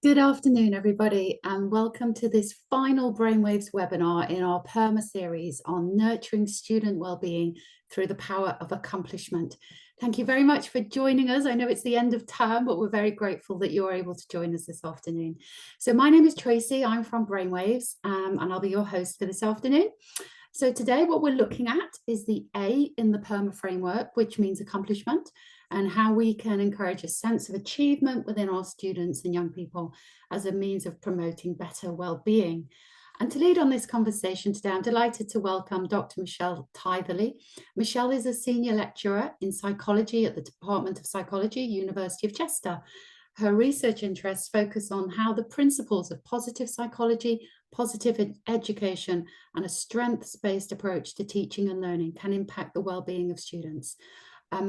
Good afternoon, everybody, and welcome to this final Brainwaves webinar in our PERMA series on nurturing student wellbeing through the power of accomplishment. Thank you very much for joining us. I know it's the end of term, but we're very grateful that you're able to join us this afternoon. So my name is Tracy, I'm from Brainwaves, and I'll be your host for this afternoon. So today what we're looking at is the A in the PERMA framework, which means accomplishment, and how we can encourage a sense of achievement within our students and young people as a means of promoting better well-being. And to lead on this conversation today, I'm delighted to welcome Dr. Michelle Tytherleigh. Michelle is a senior lecturer in psychology at the Department of Psychology, University of Chester. Her research interests focus on how the principles of positive psychology, positive education, and a strengths-based approach to teaching and learning can impact the well-being of students.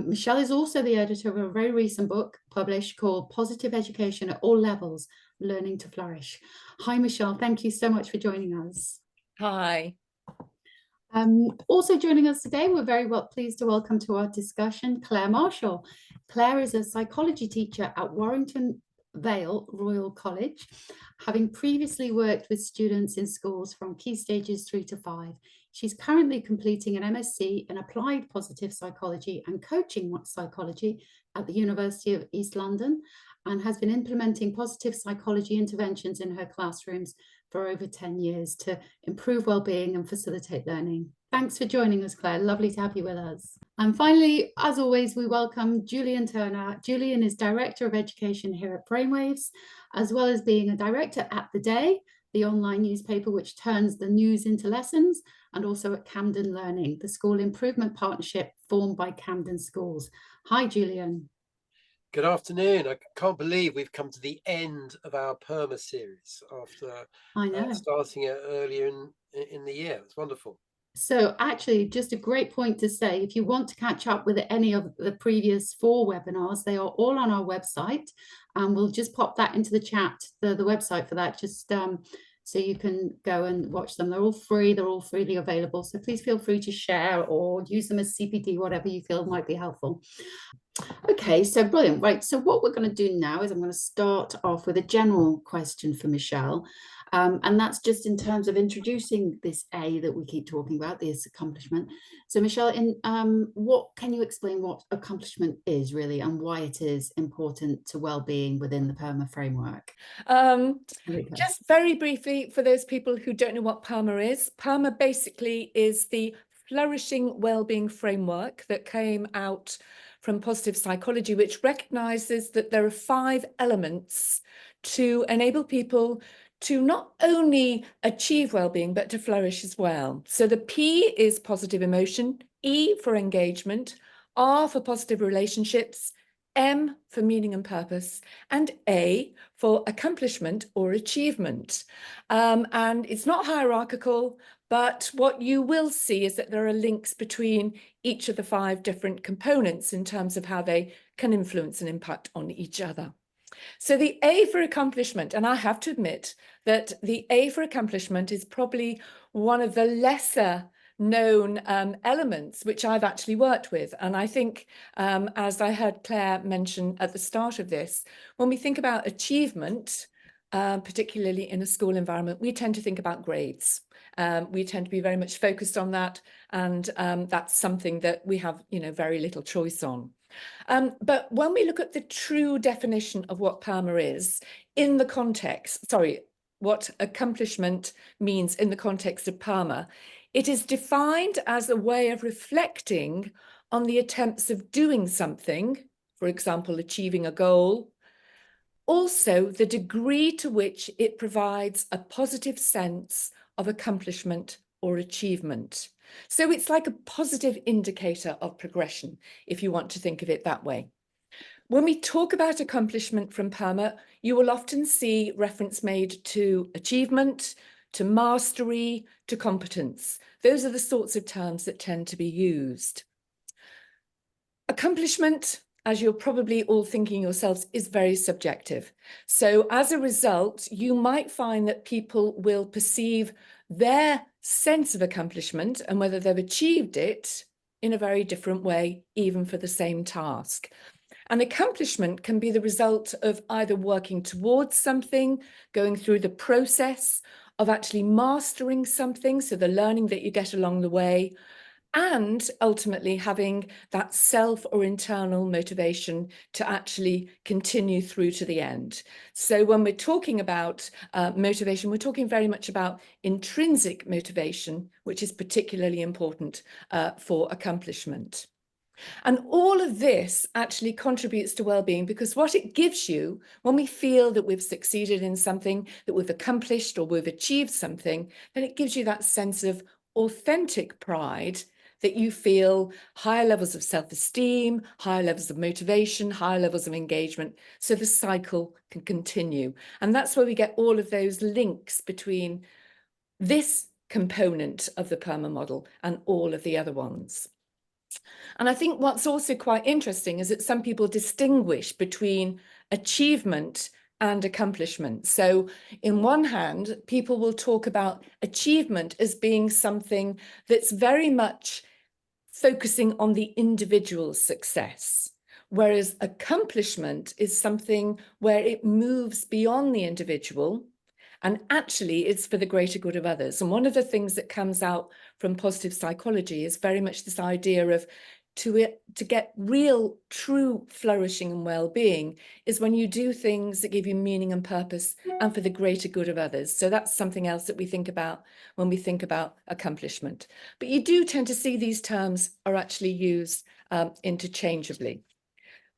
Michelle is also the editor of a very recent book published called Positive Education at All Levels, Learning to Flourish. Hi, Michelle. Thank you so much for joining us. Hi. Also joining us today, we're very pleased to welcome to our discussion Claire Marshall. Claire is a psychology teacher at Warrington Vale Royal College, having previously worked with students in schools from key stages 3 to 5. She's currently completing an MSc in Applied Positive Psychology and Coaching Psychology at the University of East London, and has been implementing positive psychology interventions in her classrooms for over 10 years to improve well-being and facilitate learning. Thanks for joining us, Claire. Lovely to have you with us. And finally, as always, we welcome Julian Turner. Julian is Director of Education here at Brainwaves, as well as being a director at The Day, the online newspaper which turns the news into lessons, and also at Camden Learning, the school improvement partnership formed by Camden Schools. Hi, Julian. Good afternoon. I can't believe we've come to the end of our PERMA series after starting it earlier in the year. It's wonderful. So actually, just a great point to say, if you want to catch up with any of the previous 4 webinars, they are all on our website, and we'll just pop that into the chat, the website for that, just so you can go and watch them. They're all free, they're all freely available. So please feel free to share or use them as CPD, whatever you feel might be helpful. Okay, so brilliant. Right, so what we're going to do now is I'm going to start off with a general question for Michelle. And that's just in terms of introducing this A that we keep talking about, this accomplishment. So Michelle, what can you explain what accomplishment is really and why it is important to well-being within the PERMA framework? Just very briefly, for those people who don't know what PERMA basically is the flourishing well-being framework that came out from positive psychology, which recognizes that there are 5 elements to enable people to not only achieve well-being, but to flourish as well. So the P is positive emotion, E for engagement, R for positive relationships, M for meaning and purpose, and A for accomplishment or achievement. And it's not hierarchical, but what you will see is that there are links between each of the 5 different components in terms of how they can influence and impact on each other. So the A for accomplishment, and I have to admit that the A for accomplishment is probably one of the lesser known elements which I've actually worked with. And I think, as I heard Claire mention at the start of this, when we think about achievement, particularly in a school environment, we tend to think about grades. We tend to be very much focused on that, and that's something that we have, very little choice on. But when we look at the true definition of what PERMA is in the context, what accomplishment means in the context of PERMA, it is defined as a way of reflecting on the attempts of doing something, for example, achieving a goal. Also, the degree to which it provides a positive sense of accomplishment or achievement. So it's like a positive indicator of progression, if you want to think of it that way. When we talk about accomplishment from PERMA, you will often see reference made to achievement, to mastery, to competence. Those are the sorts of terms that tend to be used. Accomplishment, as you're probably all thinking yourselves, is very subjective. So as a result, you might find that people will perceive their sense of accomplishment and whether they've achieved it in a very different way, even for the same task. An accomplishment can be the result of either working towards something, going through the process of actually mastering something, so the learning that you get along the way, and ultimately having that self or internal motivation to actually continue through to the end. So when we're talking about motivation, we're talking very much about intrinsic motivation, which is particularly important for accomplishment. And all of this actually contributes to well-being, because what it gives you when we feel that we've succeeded in something, that we've accomplished or we've achieved something, then it gives you that sense of authentic pride, that you feel higher levels of self-esteem, higher levels of motivation, higher levels of engagement, so the cycle can continue. And that's where we get all of those links between this component of the PERMA model and all of the other ones. And I think what's also quite interesting is that some people distinguish between achievement and accomplishment. So in one hand, people will talk about achievement as being something that's very much focusing on the individual's success, whereas accomplishment is something where it moves beyond the individual, and actually it's for the greater good of others. And one of the things that comes out from positive psychology is very much this idea of to get real, true flourishing and well-being is when you do things that give you meaning and purpose and for the greater good of others. So that's something else that we think about when we think about accomplishment. But you do tend to see these terms are actually used interchangeably.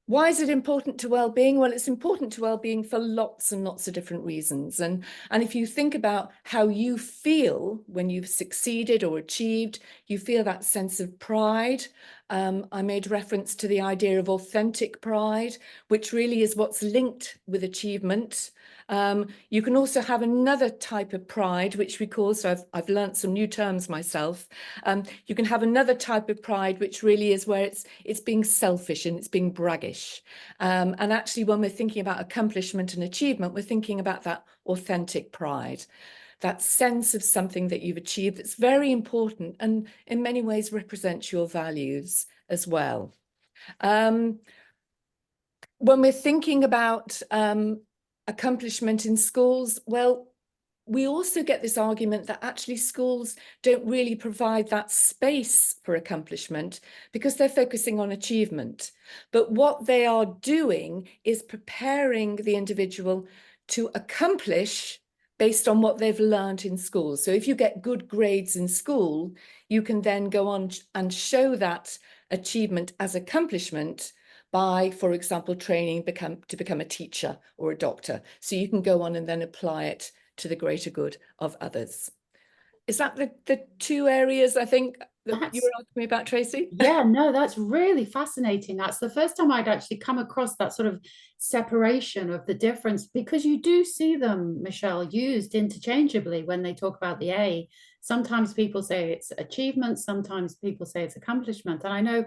Why is it important to well-being? Well, it's important to well-being for lots and lots of different reasons. And if you think about how you feel when you've succeeded or achieved, you feel that sense of pride. I made reference to the idea of authentic pride, which really is what's linked with achievement. You can also have another type of pride, which we call, so I've learned some new terms myself. You can have another type of pride, which really is where it's being selfish and it's being braggish. And actually, when we're thinking about accomplishment and achievement, we're thinking about that authentic pride, that sense of something that you've achieved that's very important and in many ways represents your values as well. When we're thinking about accomplishment in schools, well, we also get this argument that actually schools don't really provide that space for accomplishment because they're focusing on achievement. But what they are doing is preparing the individual to accomplish based on what they've learned in school. So if you get good grades in school, you can then go on and show that achievement as accomplishment by, for example, training to become a teacher or a doctor. So you can go on and then apply it to the greater good of others. Is that the two areas I think that you were asking me about, Tracy? Yeah, no, that's really fascinating. That's the first time I'd actually come across that sort of separation of the difference, because you do see them, Michelle, used interchangeably when they talk about the A. Sometimes people say it's achievement, sometimes people say it's accomplishment. And I know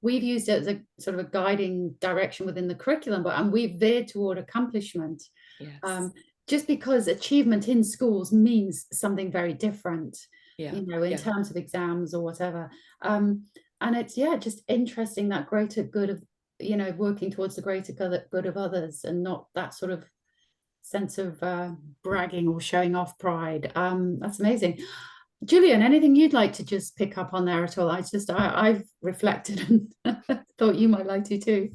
we've used it as a sort of a guiding direction within the curriculum, and we've veered toward accomplishment. Yes. Just because achievement in schools means something very different, yeah, you know, in terms of exams or whatever. And it's, yeah, just interesting, that greater good of, you know, working towards the greater good of others, and not that sort of sense of bragging or showing off pride. That's amazing. Julian, anything you'd like to just pick up on there at all? I've reflected and thought you might like to too.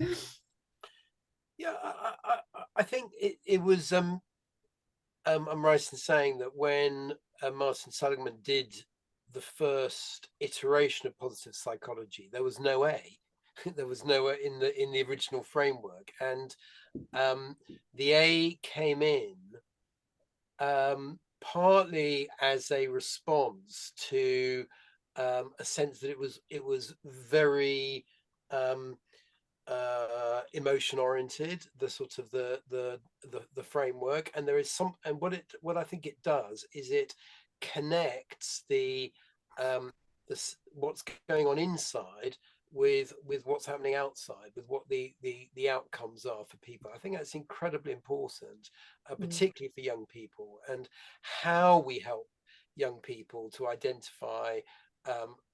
Yeah, I think it was I'm right in saying that when Martin Seligman did the first iteration of positive psychology, there was no A. There was no A in the original framework, and the A came in partly as a response to a sense that it was very emotion oriented, the sort of the framework, and there is some, and what I think it does is it connects the what's going on inside with what's happening outside, with what the outcomes are for people. I think that's incredibly important, particularly for young people, and how we help young people to identify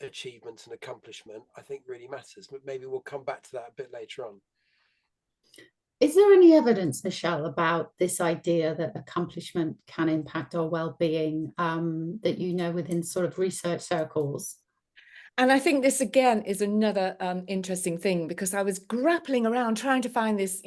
achievement and accomplishment, I think really matters. But maybe we'll come back to that a bit later on. Is there any evidence, Michelle, about this idea that accomplishment can impact our well-being, that you know within sort of research circles? And I think this again is another interesting thing, because I was grappling around trying to find this,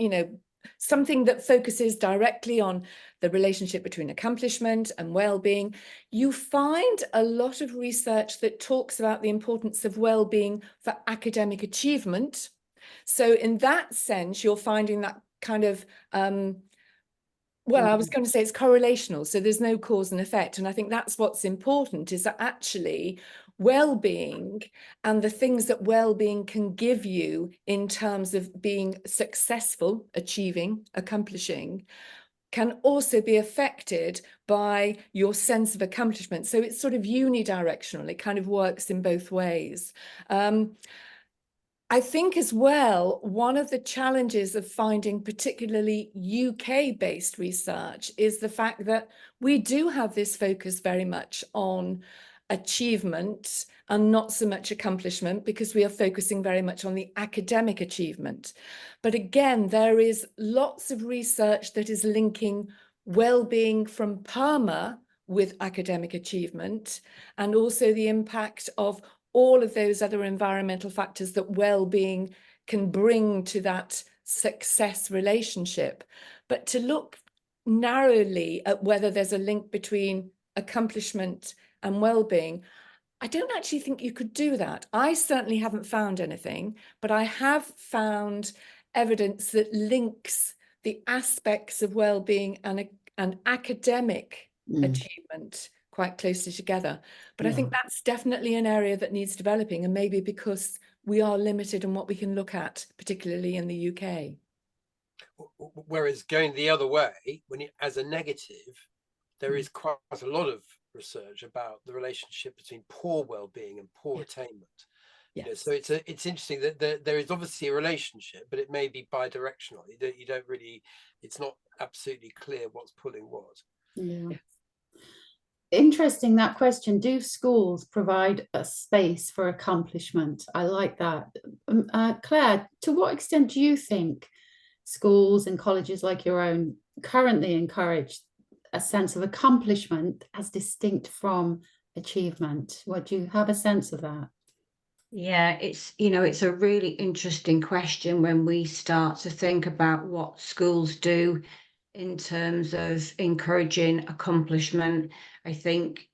something that focuses directly on the relationship between accomplishment and well-being. You find a lot of research that talks about the importance of well-being for academic achievement. So in that sense, you're finding that kind of well, I was going to say it's correlational, so there's no cause and effect. And I think that's what's important, is that actually well-being and the things that well-being can give you in terms of being successful, achieving, accomplishing, can also be affected by your sense of accomplishment. So it's sort of unidirectional. It kind of works in both ways. I think as well, one of the challenges of finding particularly UK-based research is the fact that we do have this focus very much on achievement and not so much accomplishment, because we are focusing very much on the academic achievement. But again, there is lots of research that is linking well-being from PERMA with academic achievement, and also the impact of all of those other environmental factors that well-being can bring to that success relationship. But to look narrowly at whether there's a link between accomplishment and well-being, I don't actually think you could do that. I certainly haven't found anything, but I have found evidence that links the aspects of well-being and academic achievement quite closely together. But I think that's definitely an area that needs developing, and maybe because we are limited in what we can look at, particularly in the UK. Whereas going the other way, as a negative, there is quite a lot of research about the relationship between poor well-being and poor attainment. Yes. So it's interesting that there is obviously a relationship, but it may be bi-directional. You don't really, it's not absolutely clear what's pulling what. Yeah. Interesting, that question. Do schools provide a space for accomplishment? I like that. Claire, to what extent do you think schools and colleges like your own currently encourage a sense of accomplishment as distinct from achievement? What, do you have a sense of that? Yeah, it's a really interesting question when we start to think about what schools do in terms of encouraging accomplishment. I think,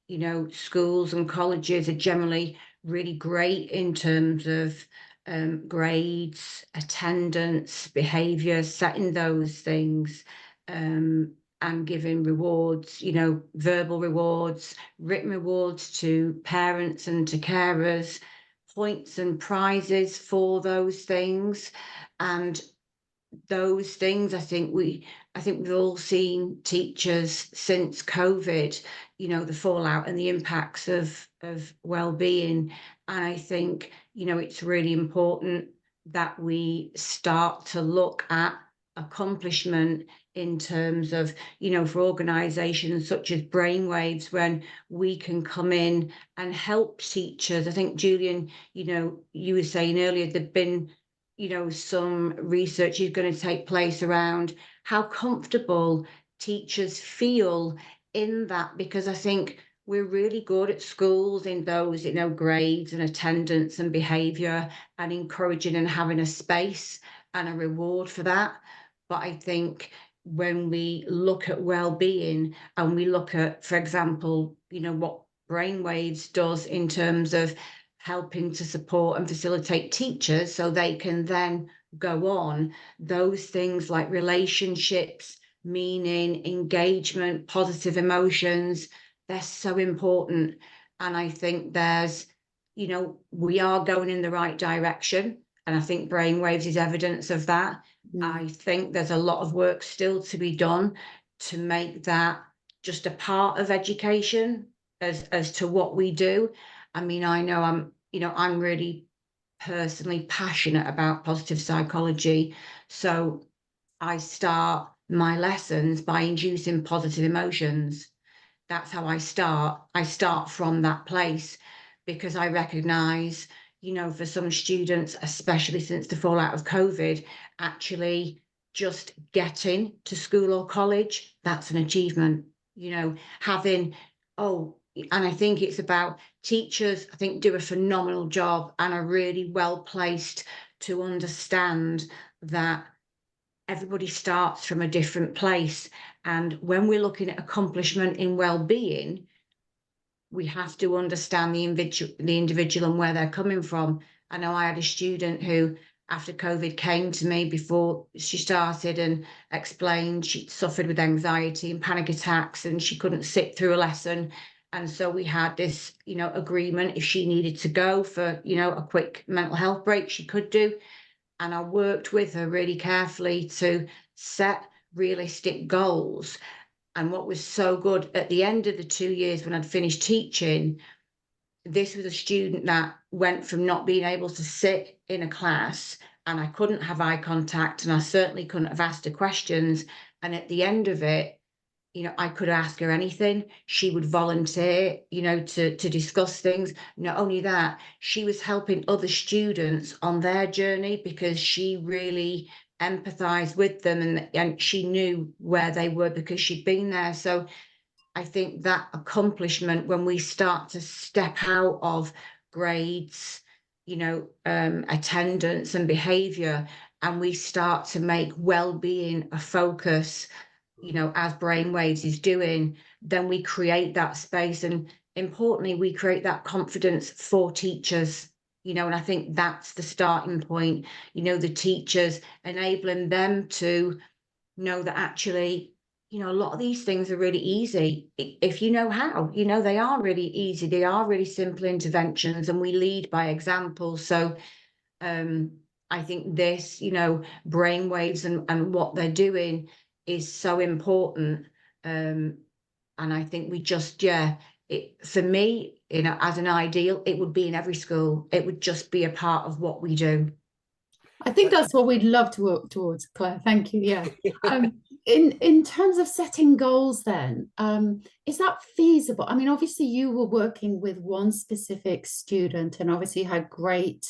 schools and colleges are generally really great in terms of grades, attendance, behaviour, setting those things, and giving rewards, verbal rewards, written rewards to parents and to carers, points and prizes for those things. And those things, I think we've all seen teachers since COVID, the fallout and the impacts of well-being. And I think, it's really important that we start to look at accomplishment in terms of, for organisations such as Brainwaves, when we can come in and help teachers. I think, Julian, you were saying earlier, there'd been some research is going to take place around how comfortable teachers feel in that, because I think we're really good at schools in those, grades and attendance and behaviour, and encouraging and having a space and a reward for that. But I think when we look at well-being and we look at, for example, what Brainwaves does in terms of helping to support and facilitate teachers so they can then go on, those things like relationships, meaning, engagement, positive emotions, they're so important. And I think there's, we are going in the right direction. And I think Brainwaves is evidence of that. I think there's a lot of work still to be done to make that just a part of education as to what we do. I mean, I know I'm really personally passionate about positive psychology. So I start my lessons by inducing positive emotions. That's how I start. I start from that place, because I recognise, for some students, especially since the fallout of COVID, actually just getting to school or college, that's an achievement. You know, having, and I think it's about teachers, I think, do a phenomenal job and are really well placed to understand that everybody starts from a different place. And when we're looking at accomplishment in well-being, we have to understand the individual and where they're coming from. I know I had a student who, after COVID, came to me before she started and explained she suffered with anxiety and panic attacks and she couldn't sit through a lesson. And so we had this, agreement, if she needed to go for, a quick mental health break, she could do. And I worked with her really carefully to set realistic goals. And what was so good, at the end of the 2 years when I'd finished teaching, this was a student that went from not being able to sit in a class, and I couldn't have eye contact, and I certainly couldn't have asked her questions. And at the end of it, I could ask her anything. She would volunteer, to discuss things. Not only that, she was helping other students on their journey because she really empathized with them, and she knew where they were because she'd been there. So I think that accomplishment, when we start to step out of grades, attendance and behavior, and we start to make well-being a focus, as Brainwaves is doing, then we create that space. And importantly, we create that confidence for teachers, and I think that's the starting point, the teachers, enabling them to know that actually, a lot of these things are really easy if you know how. They are really easy. They are really simple interventions, and we lead by example. So I think this, Brainwaves and what they're doing is so important. And I think we just, for me, as an ideal, it would be in every school. It would just be a part of what we do. I think that's what we'd love to work towards, Claire. Thank you. Yeah. In terms of setting goals, then, is that feasible? I mean, obviously, you were working with one specific student, and obviously had great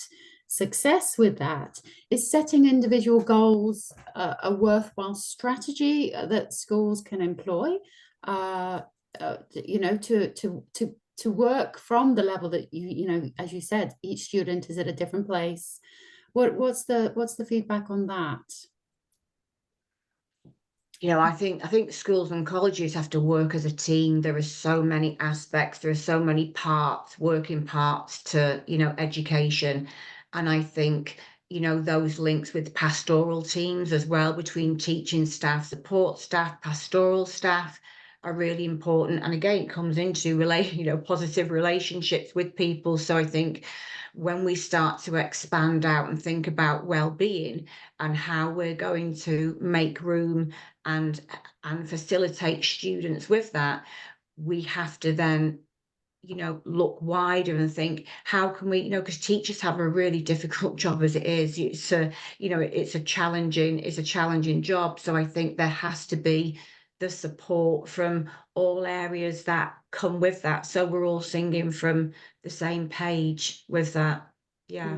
success with that. Is setting individual goals a worthwhile strategy that schools can employ? To work from the level that as you said, each student is at a different place. What's the feedback on that? I think schools and colleges have to work as a team. There are so many aspects, there are so many working parts to, education. And I think, those links with pastoral teams as well, between teaching staff, support staff, pastoral staff, are really important. And again, it comes into positive relationships with people. So I think when we start to expand out and think about well-being and how we're going to make room and facilitate students with that, we have to then look wider and think, how can we, because teachers have a really difficult job as it is. It's a challenging job. So I think there has to be the support from all areas that come with that, so we're all singing from the same page with that. Yeah.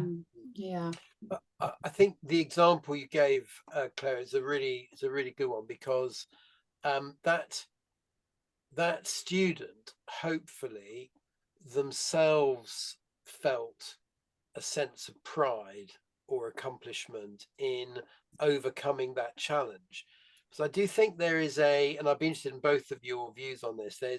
I think the example you gave, Claire, is a really good one, because that student hopefully themselves felt a sense of pride or accomplishment in overcoming that challenge. So I do think there is and I'd be interested in both of your views on this. There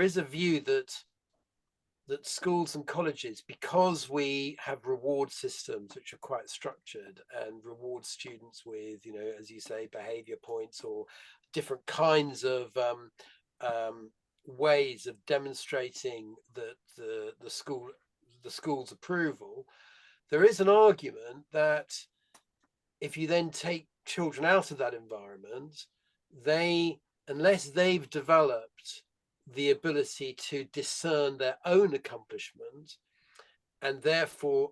is a view that schools and colleges, because we have reward systems which are quite structured and reward students with, as you say, behavior points or different kinds of ways of demonstrating that the school's approval, there is an argument that if you then take children out of that environment, unless they've developed the ability to discern their own accomplishment and therefore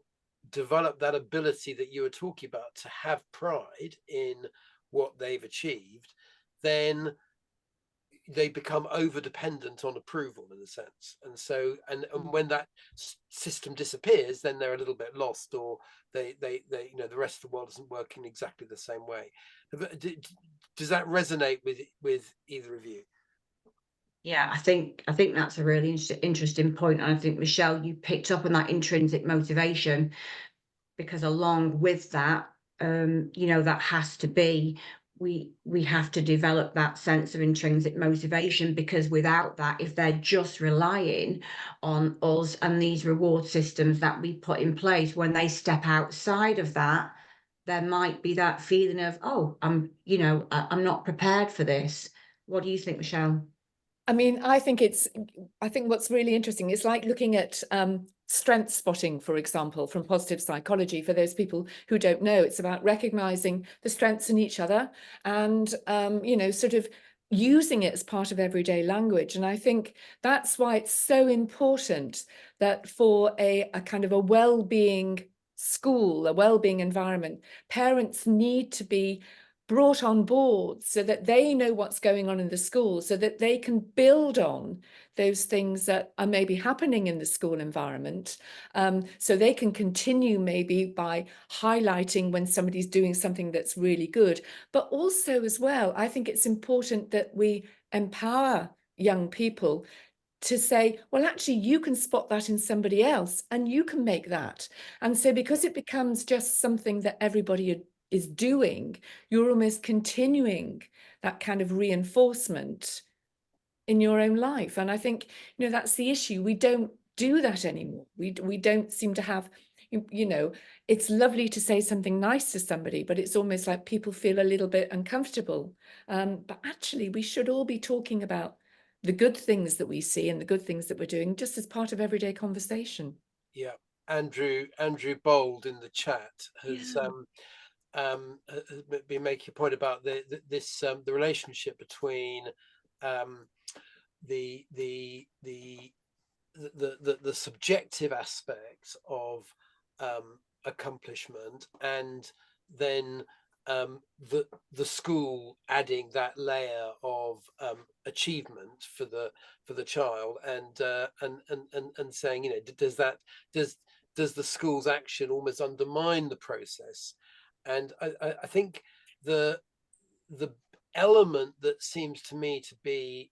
develop that ability that you were talking about to have pride in what they've achieved, then they become over dependent on approval in a sense, and so and when that system disappears, then they're a little bit lost, or they you know, the rest of the world isn't working exactly the same way. Does that resonate with either of you? Yeah, I think that's a really interesting point, and I think, Michelle, you picked up on that intrinsic motivation, because along with that, you know, that has to be, we have to develop that sense of intrinsic motivation, because without that, if they're just relying on us and these reward systems that we put in place, when they step outside of that, there might be that feeling of, oh, you know, I'm not prepared for this. What do you think, Michelle? I mean, I think what's really interesting is like looking at strength spotting, for example, from positive psychology. For those people who don't know, it's about recognizing the strengths in each other and, you know, sort of using it as part of everyday language. And I think that's why it's so important that for a kind of a well-being school, a well-being environment, parents need to be brought on board so that they know what's going on in the school, so that they can build on those things that are maybe happening in the school environment. So they can continue maybe by highlighting when somebody's doing something that's really good. But also as well, I think it's important that we empower young people to say, well, actually, you can spot that in somebody else and you can make that. And so because it becomes just something that everybody is doing, you're almost continuing that kind of reinforcement in your own life. And I think, you know, that's the issue. We don't do that anymore. We don't seem to have, you know, it's lovely to say something nice to somebody, but it's almost like people feel a little bit uncomfortable. But actually, we should all be talking about the good things that we see and the good things that we're doing, just as part of everyday conversation. Yeah, Andrew Bold in the chat has been making a point about the relationship between the subjective aspects of accomplishment, and then the school adding that layer of achievement for the child, and saying, you know, does the school's action almost undermine the process? And I think the element that seems to me to be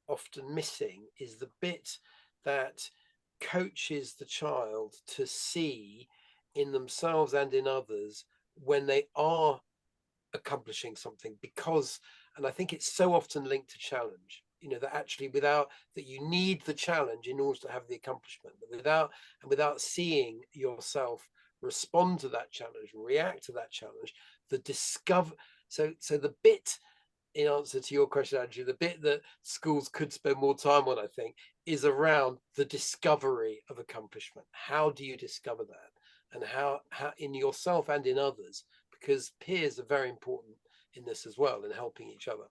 often missing is the bit that coaches the child to see in themselves and in others when they are accomplishing something, because, and I think it's so often linked to challenge, you know, that actually without that, you need the challenge in order to have the accomplishment, but without seeing yourself respond to that challenge and react to that challenge, so the bit, in answer to your question, Andrew, the bit that schools could spend more time on, I think, is around the discovery of accomplishment. How do you discover that? And how in yourself and in others, because peers are very important in this as well, in helping each other.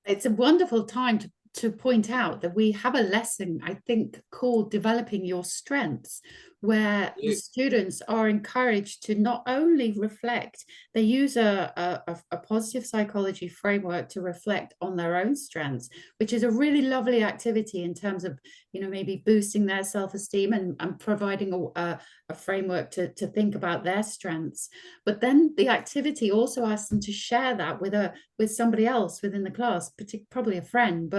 It's a wonderful time to point out that we have a lesson, I think, called Developing Your Strengths, where the students are encouraged to not only reflect, they use a positive psychology framework to reflect on their own strengths, which is a really lovely activity in terms of, you know, maybe boosting their self-esteem and providing a framework to think about their strengths. But then the activity also asks them to share that with somebody else within the class, probably a friend,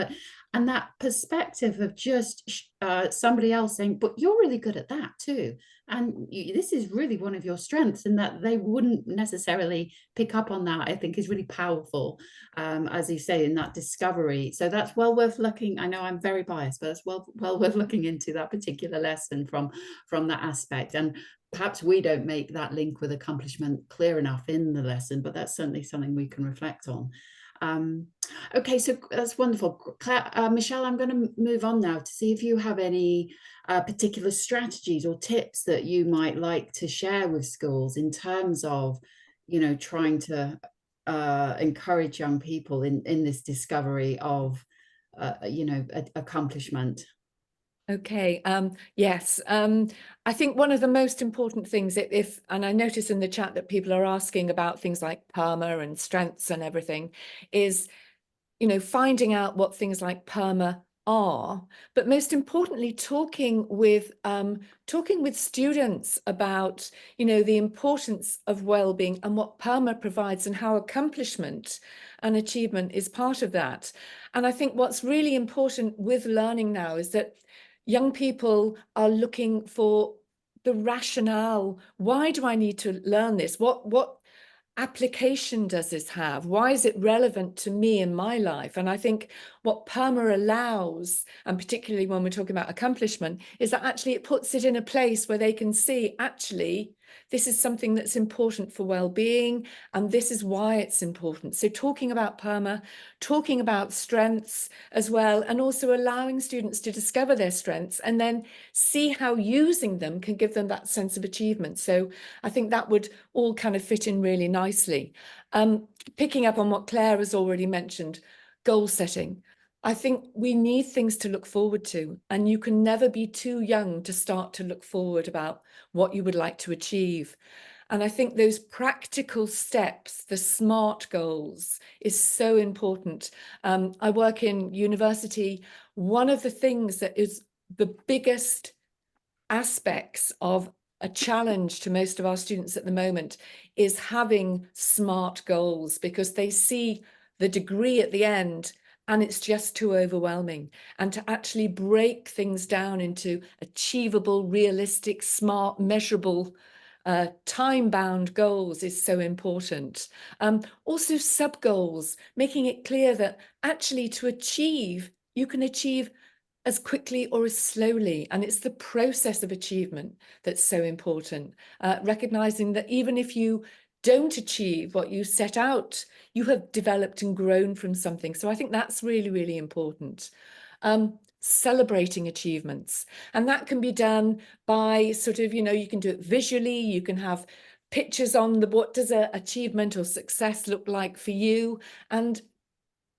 and that perspective of just somebody else saying, but you're really good at that too, and this is really one of your strengths, and that they wouldn't necessarily pick up on that, I think is really powerful, as you say, in that discovery. So that's well worth looking. I know I'm very biased, but it's well worth looking into that particular lesson from that aspect. And perhaps we don't make that link with accomplishment clear enough in the lesson, but that's certainly something we can reflect on. Okay, so that's wonderful. Michelle, I'm going to move on now to see if you have any particular strategies or tips that you might like to share with schools in terms of, you know, trying to encourage young people in this discovery of, you know, accomplishment. Okay, yes, I think one of the most important things, and I notice in the chat that people are asking about things like PERMA and strengths and everything, is finding out what things like PERMA are, but most importantly, talking with students about, the importance of well-being and what PERMA provides and how accomplishment and achievement is part of that. And I think what's really important with learning now is that young people are looking for the rationale. Why do I need to learn this? What application does this have? Why is it relevant to me in my life? And I think what PERMA allows, and particularly when we're talking about accomplishment, is that actually it puts it in a place where they can see, actually, this is something that's important for well-being, and this is why it's important. So talking about PERMA, talking about strengths as well, and also allowing students to discover their strengths and then see how using them can give them that sense of achievement. So I think that would all kind of fit in really nicely. Picking up on what Claire has already mentioned, goal setting. I think we need things to look forward to, and you can never be too young to start to look forward about what you would like to achieve. And I think those practical steps, the SMART goals, is so important. I work in university. One of the things that is the biggest aspects of a challenge to most of our students at the moment is having SMART goals, because they see the degree at the end and it's just too overwhelming. And to actually break things down into achievable, realistic, smart, measurable, time-bound goals is so important. Also sub-goals, making it clear that actually to achieve, you can achieve as quickly or as slowly, and it's the process of achievement that's so important. Recognizing that even if you don't achieve what you set out, you have developed and grown from something. So I think that's really, really important. Celebrating achievements, and that can be done by sort of, you can do it visually. You can have pictures on what does an achievement or success look like for you, and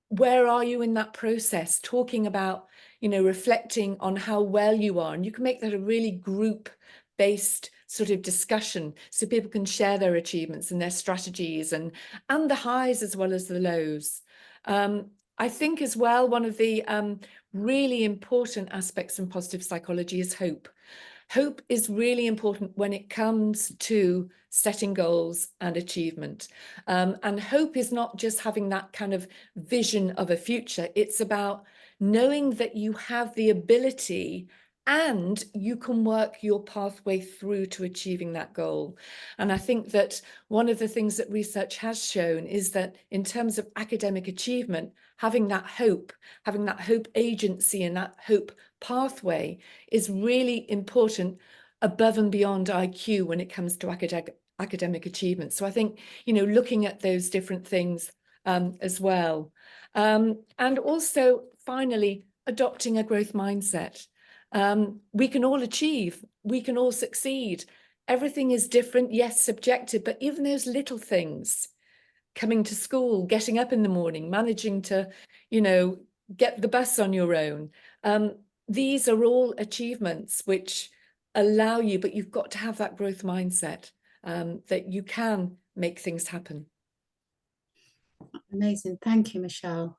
where are you in that process, talking about, reflecting on how well you are. And you can make that a really group-based sort of discussion, so people can share their achievements and their strategies and the highs as well as the lows. I think as well, one of the really important aspects in positive psychology is hope. Hope is really important when it comes to setting goals and achievement. And hope is not just having that kind of vision of a future. It's about knowing that you have the ability and you can work your pathway through to achieving that goal. And I think that one of the things that research has shown is that in terms of academic achievement, having that hope agency and that hope pathway is really important above and beyond IQ when it comes to academic achievement. So I think, looking at those different things as well. And also, finally, adopting a growth mindset. We can all achieve, we can all succeed. Everything is different, yes, subjective, but even those little things, coming to school, getting up in the morning, managing to, get the bus on your own. These are all achievements which allow you, but you've got to have that growth mindset, that you can make things happen. Amazing. Thank you, Michelle.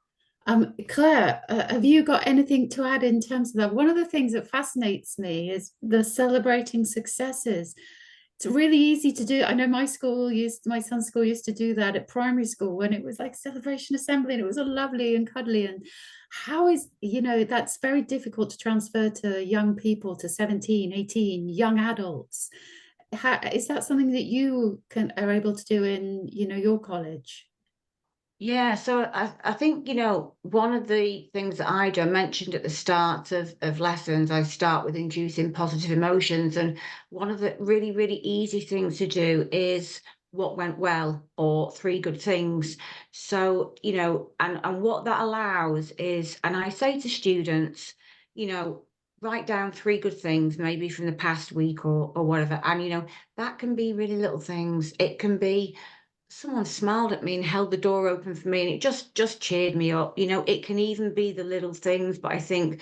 Claire, have you got anything to add in terms of that? One of the things that fascinates me is the celebrating successes. It's really easy to do. I know my son's school used to do that at primary school when it was like celebration assembly, and it was all lovely and cuddly. And how is, that's very difficult to transfer to young people, to 17, 18, young adults. Is that something that you are able to do in, your college? Yeah, so I think, one of the things that I do, I mentioned at the start of lessons, I start with inducing positive emotions. And one of the really, really easy things to do is what went well, or 3 good things. So, and what that allows is, and I say to students, write down 3 good things, maybe from the past week or whatever. And, that can be really little things. It can be someone smiled at me and held the door open for me, and it just cheered me up. It can even be the little things, but I think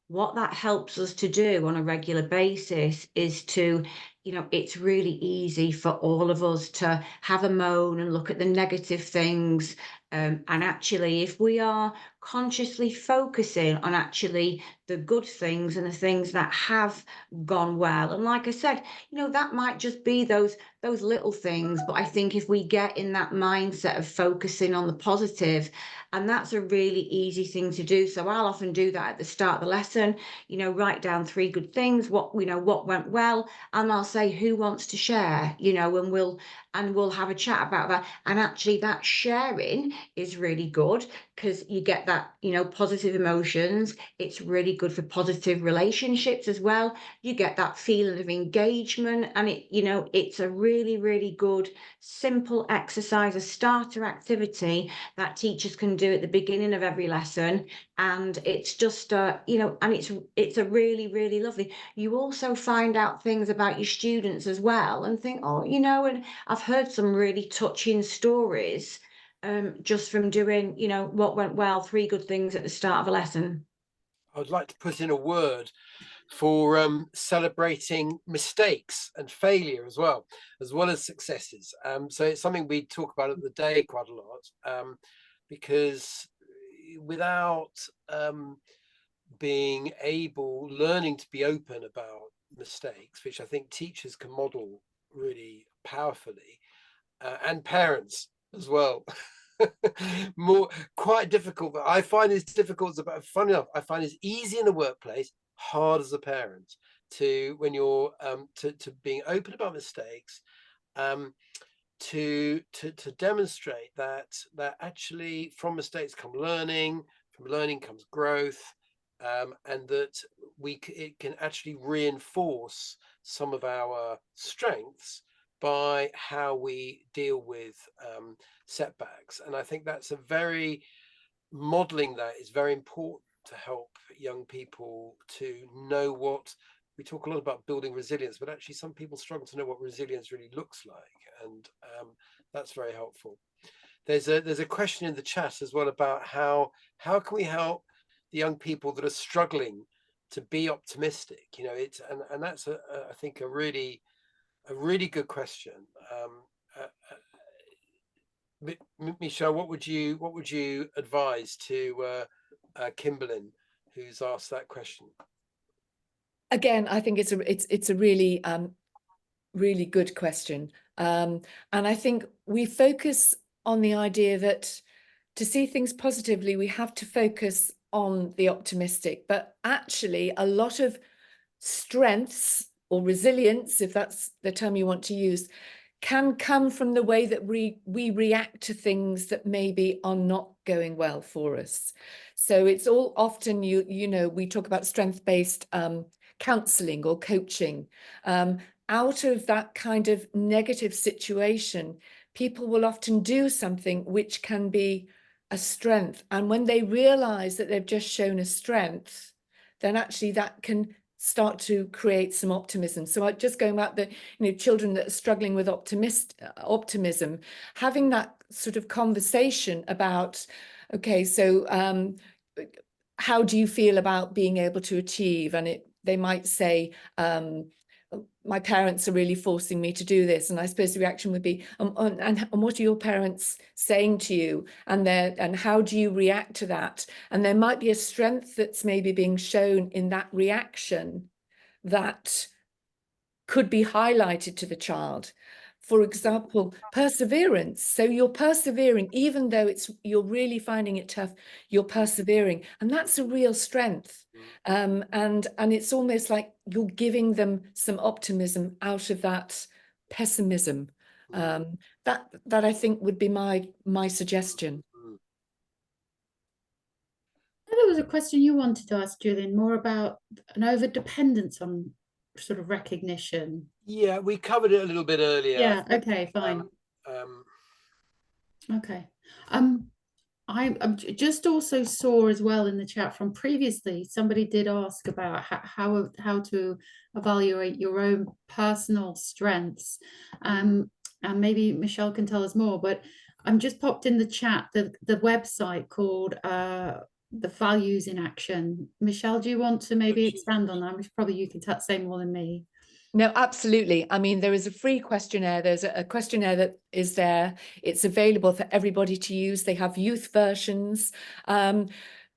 what that helps us to do on a regular basis is to, it's really easy for all of us to have a moan and look at the negative things. And actually, if we are consciously focusing on actually the good things and the things that have gone well, and like I said, that might just be those little things, but I think if we get in that mindset of focusing on the positive, and that's a really easy thing to do. So I'll often do that at the start of the lesson, write down 3 good things, what went well, and I'll say, who wants to share, and we'll have a chat about that. And actually that sharing is really good, because you get that, positive emotions. It's really good for positive relationships as well. You get that feeling of engagement, and it's a really, really good, simple exercise, a starter activity that teachers can do at the beginning of every lesson. And it's just, and it's a really, really lovely. You also find out things about your students as well, and think, and I've heard some really touching stories, just from doing, what went well, 3 good things at the start of a lesson. I would like to put in a word for celebrating mistakes and failure as well as successes. So it's something we talk about at the day quite a lot, because without learning to be open about mistakes, which I think teachers can model really powerfully, and parents as well. Quite difficult, but I find it's difficult. Funny enough, I find it's easy in the workplace, hard as a parent, when you're to being open about mistakes, to demonstrate that actually from mistakes come learning, from learning comes growth, and that it can actually reinforce some of our strengths by how we deal with setbacks. And I think that's modeling that is very important to help young people to know what we talk a lot about, building resilience, but actually some people struggle to know what resilience really looks like, and that's very helpful. There's a question in the chat as well about how can we help the young people that are struggling to be optimistic. And that's I think a really good question. Michelle, what would you advise to Kimberlyn, who's asked that question? Again, I think it's a really really good question, and I think we focus on the idea that to see things positively, we have to focus on the optimistic, but actually a lot of strengths or resilience, if that's the term you want to use, can come from the way that we react to things that maybe are not going well for us. So it's all often, we talk about strength-based counseling or coaching. Out of that kind of negative situation, people will often do something which can be a strength. And when they realize that they've just shown a strength, then actually that can start to create some optimism. So just going about the children that are struggling with optimism, having that sort of conversation about, okay, so how do you feel about being able to achieve? And they might say, my parents are really forcing me to do this. And I suppose the reaction would be, and what are your parents saying to you? And how do you react to that? And there might be a strength that's maybe being shown in that reaction that could be highlighted to the child. For example, perseverance. So you're persevering, even though you're really finding it tough, you're persevering. And that's a real strength. And it's almost like you're giving them some optimism out of that pessimism. That I think would be my suggestion. There was a question you wanted to ask, Julian, more about an over-dependence on sort of recognition. Yeah, we covered it a little bit earlier. Yeah, okay, fine. Okay. I just also saw as well in the chat from previously, somebody did ask about how to evaluate your own personal strengths. And maybe Michelle can tell us more, but I'm just popped in the chat the website called the Values in Action. Michelle, do you want to maybe expand on that? Which probably you can say more than me. No, absolutely. I mean, there is a free questionnaire. There's a questionnaire that is there. It's available for everybody to use. They have youth versions.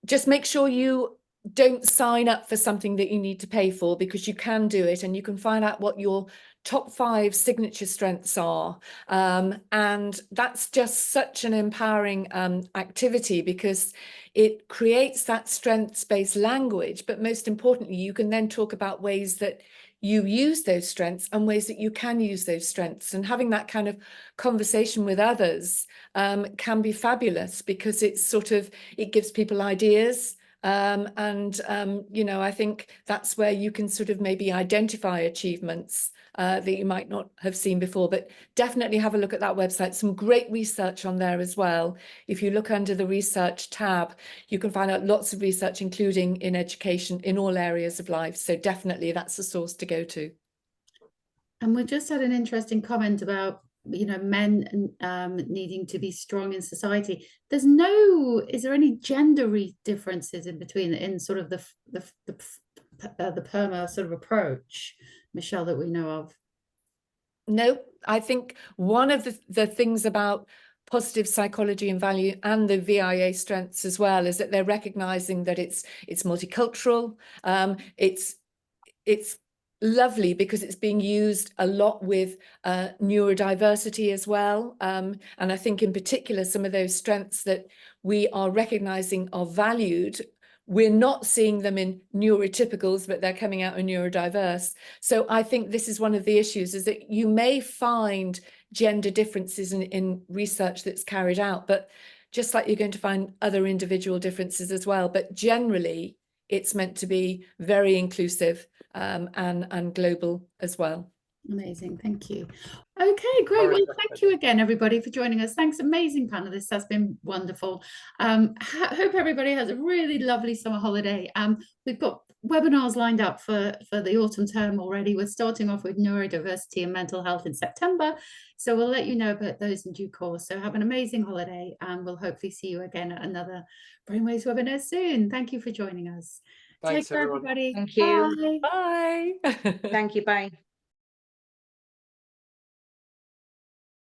Just make sure you don't sign up for something that you need to pay for, because you can do it and you can find out what your top 5 signature strengths are. And that's just such an empowering activity, because it creates that strengths-based language. But most importantly, you can then talk about ways that you use those strengths and ways that you can use those strengths, and having that kind of conversation with others can be fabulous, because it's sort of, it gives people ideas. You know, I think that's where you can sort of maybe identify achievements that you might not have seen before. But definitely have a look at that website. Some great research on there as well. If you look under the research tab, you can find out lots of research, including in education, in all areas of life. So definitely that's a source to go to. And we just had an interesting comment about, you know, men needing to be strong in society. There's no, is there any gender differences in between, in sort of the PERMA sort of approach, Michelle, that we know of? No, I think one of the things about positive psychology and value and the VIA strengths as well is that they're recognizing that it's multicultural. It's lovely because it's being used a lot with neurodiversity as well. And I think in particular, some of those strengths that we are recognizing are valued, we're not seeing them in neurotypicals, but they're coming out in neurodiverse. So I think this is one of the issues, is that you may find gender differences in research that's carried out, but just like you're going to find other individual differences as well. But generally, it's meant to be very inclusive and global as well. Amazing, thank you. Okay, great. Well, thank you again, everybody, for joining us. Thanks, amazing panelists. That's been wonderful. Hope everybody has a really lovely summer holiday. We've got webinars lined up for the autumn term already. We're starting off with neurodiversity and mental health in September, so we'll let you know about those in due course. So have an amazing holiday, and we'll hopefully see you again at another Brainwaves webinar soon. Thank you for joining us. Thanks, Take care, everyone. everybody. Thank you. Bye. Bye. Thank you. Bye.